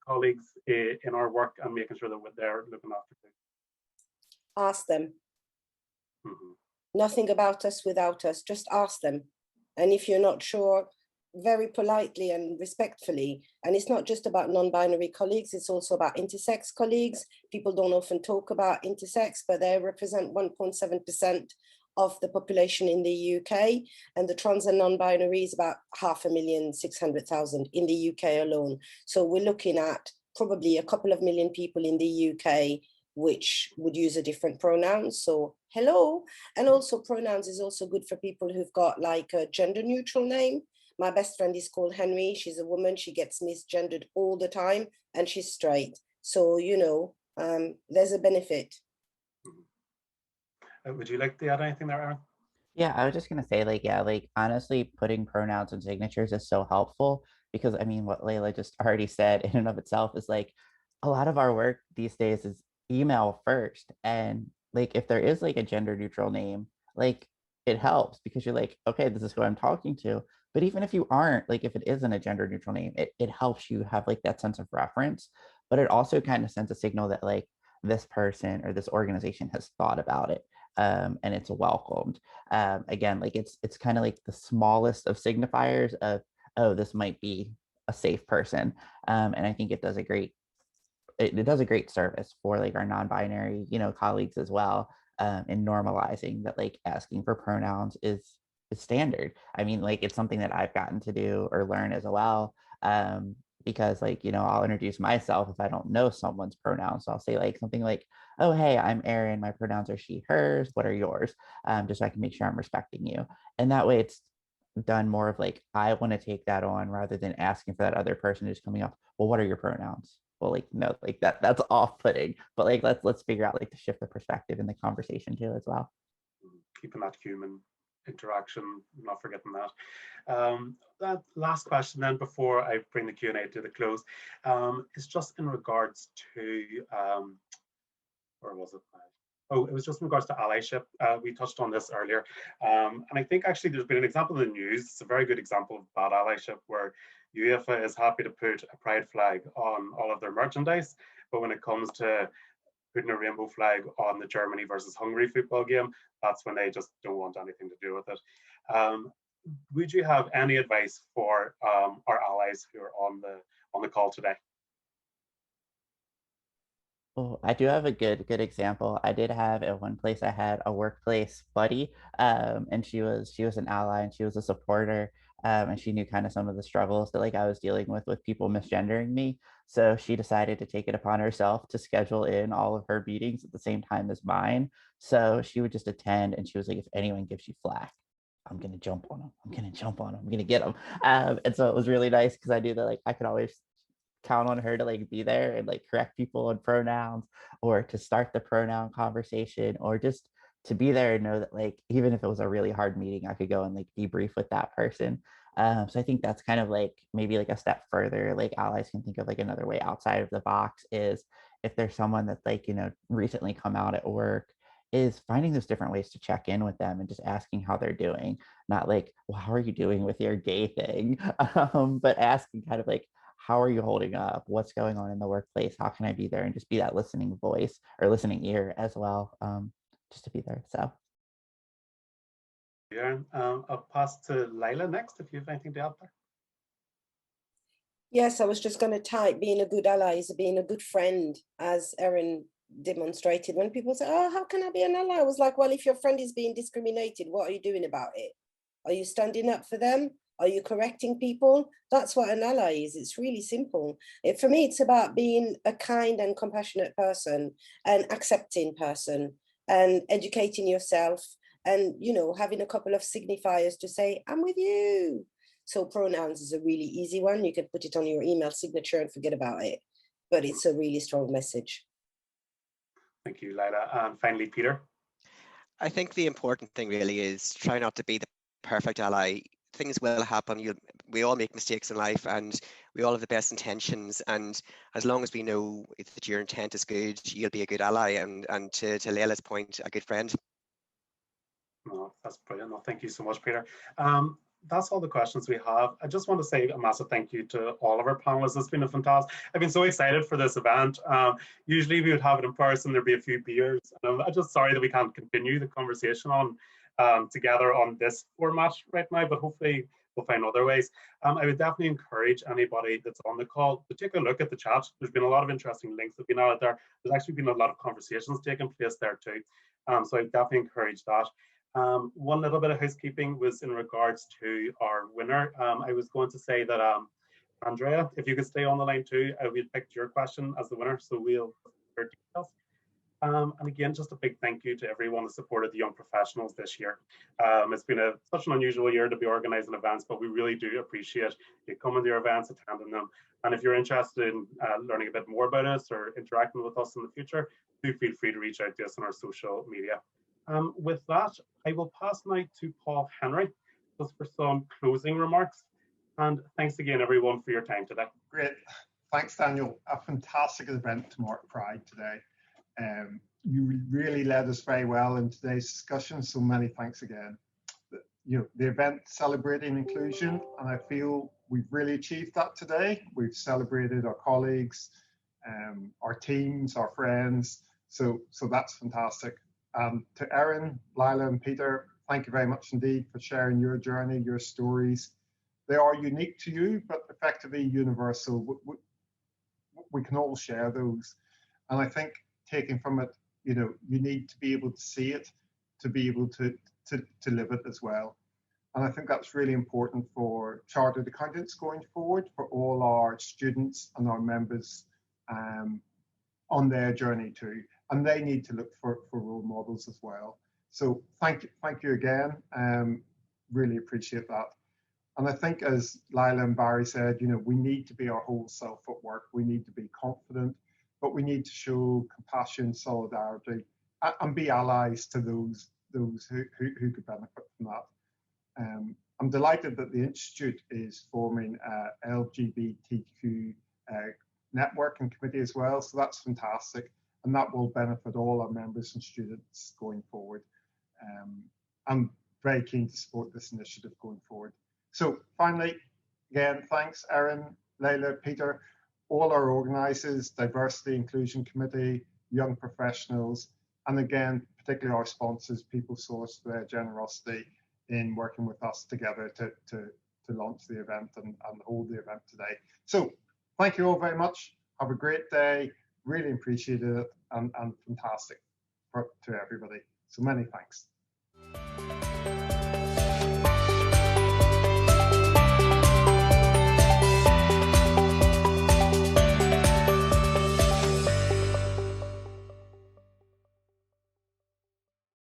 colleagues in our work and making sure that they're looking after things? Ask them. Nothing about us without us, just ask them. And if you're not sure, very politely and respectfully, and it's not just about non-binary colleagues, it's also about intersex colleagues. People don't often talk about intersex, but they represent 1.7% of the population in the UK, and the trans and non-binary is about 500,600,000 in the UK alone. So we're looking at probably a couple of million people in the UK which would use a different pronoun. So hello. And also pronouns is also good for people who've got like a gender neutral name. My best friend is called Henry. She's a woman. She gets misgendered all the time, and she's straight. So, you know, there's a benefit. Would you like to add anything there, Aaron? Yeah, I was just gonna say, like, yeah, like honestly, putting pronouns and signatures is so helpful, because I mean, what Layla just already said in and of itself is like a lot of our work these days is email first. And like if there is like a gender neutral name, like it helps because you're like, okay, this is who I'm talking to. But even if you aren't, like if it isn't a gender neutral name, it helps you have like that sense of reference. But it also kind of sends a signal that like this person or this organization has thought about it, and it's welcomed. Again, like it's kind of like the smallest of signifiers of, oh, this might be a safe person. And I think it does a great it does a great service for like our non-binary, you know, colleagues as well, in normalizing that like asking for pronouns is standard. I mean, like it's something that I've gotten to do or learn as well, because like, you know, I'll introduce myself if I don't know someone's pronouns. So I'll say like something like, oh, hey, I'm Erin, my pronouns are she, hers, what are yours? Just so I can make sure I'm respecting you. And that way it's done more of like, I want to take that on rather than asking for that other person who's coming up, well, what are your pronouns? Well, like, no, like that's off-putting, but like let's figure out like to shift the perspective in the conversation too as well. Keeping that human interaction, not forgetting that. That last question then before I bring the Q&A to the close, is just in regards to where was it? Oh, it was just in regards to allyship. We touched on this earlier. And I think actually there's been an example in the news. It's a very good example of bad allyship where UEFA is happy to put a pride flag on all of their merchandise. But when it comes to putting a rainbow flag on the Germany versus Hungary football game, that's when they just don't want anything to do with it. Would you have any advice for our allies who are on the call today? Oh, I do have a good example. I did have at one place I had a workplace buddy, and she was an ally and she was a supporter, and she knew kind of some of the struggles that like I was dealing with people misgendering me. So she decided to take it upon herself to schedule in all of her meetings at the same time as mine. So she would just attend, and she was like, if anyone gives you flack, I'm gonna jump on them. I'm gonna jump on them. I'm gonna get them. And so it was really nice because I knew that like I could always count on her to like be there and like correct people on pronouns or to start the pronoun conversation or just to be there and know that, like, even if it was a really hard meeting, I could go and like debrief with that person. So I think that's kind of like maybe like a step further. Like allies can think of like another way outside of the box is if there's someone that's like, you know, recently come out at work, is finding those different ways to check in with them and just asking how they're doing. Not like, well, how are you doing with your gay thing? But asking kind of like, how are you holding up? What's going on in the workplace? How can I be there? And just be that listening voice or listening ear as well, just to be there. So. Yeah, I'll pass to Lila next if you have anything to add there. Yes, I was just going to type being a good ally is being a good friend, as Erin demonstrated. When people say, oh, how can I be an ally? I was like, well, if your friend is being discriminated, what are you doing about it? Are you standing up for them? Are you correcting people? That's what an ally is. It's really simple. For me, it's about being a kind and compassionate person, and accepting person, and educating yourself, and, you know, having a couple of signifiers to say, I'm with you. So pronouns is a really easy one. You can put it on your email signature and forget about it, but it's a really strong message. Thank you, Lila. And finally, Peter. I think the important thing really is try not to be the perfect ally. Things will happen. We all make mistakes in life, and we all have the best intentions. And as long as we know that your intent is good, you'll be a good ally. And to Leila's point, a good friend. No, that's brilliant. No, thank you so much, Peter. That's all the questions we have. I just want to say a massive thank you to all of our panelists. It's been a fantastic, I've been so excited for this event. Usually we would have it in person, there'd be a few beers. And I'm just sorry that we can't continue the conversation on together on this format right now, but hopefully we'll find other ways. I would definitely encourage anybody that's on the call to take a look at the chat. There's been a lot of interesting links that have been out there. There's actually been a lot of conversations taking place there too. So I definitely encourage that. One little bit of housekeeping was in regards to our winner. I was going to say that, Andrea, if you could stay on the line too, we picked your question as the winner, so we'll share details. And again, just a big thank you to everyone that supported the young professionals this year. It's been such an unusual year to be organizing events, but we really do appreciate you coming to your events, attending them. And if you're interested in learning a bit more about us or interacting with us in the future, do feel free to reach out to us on our social media. With that, I will pass now to Paul Henry just for some closing remarks. And thanks again, everyone, for your time today. Great. Thanks, Daniel. A fantastic event to mark Pride today. You really led us very well in today's discussion, so many thanks again. The event celebrating inclusion, and I feel we've really achieved that today. We've celebrated our colleagues, our teams, our friends, so that's fantastic. To Erin, Lila and Peter, thank you very much indeed for sharing your journey, your stories. They are unique to you, but effectively universal. We can all share those. And I think taking from it, you need to be able to see it, to be able to live it as well. And I think that's really important for chartered accountants going forward, for all our students and our members on their journey too. And they need to look for role models as well. So thank you again. Really appreciate that. And I think, as Lila and Barry said, we need to be our whole self at work. We need to be confident, but we need to show compassion, solidarity, and be allies to those who could benefit from that. I'm delighted that the Institute is forming a LGBTQ network and committee as well. So that's fantastic. And that will benefit all our members and students going forward. I'm very keen to support this initiative going forward. So finally, again, thanks, Erin, Leila, Peter, all our organisers, Diversity Inclusion Committee, young professionals, and again, particularly our sponsors, PeopleSource, for their generosity in working with us together to launch the event and hold the event today. So thank you all very much. Have a great day. Really appreciated it and fantastic to everybody. So many thanks.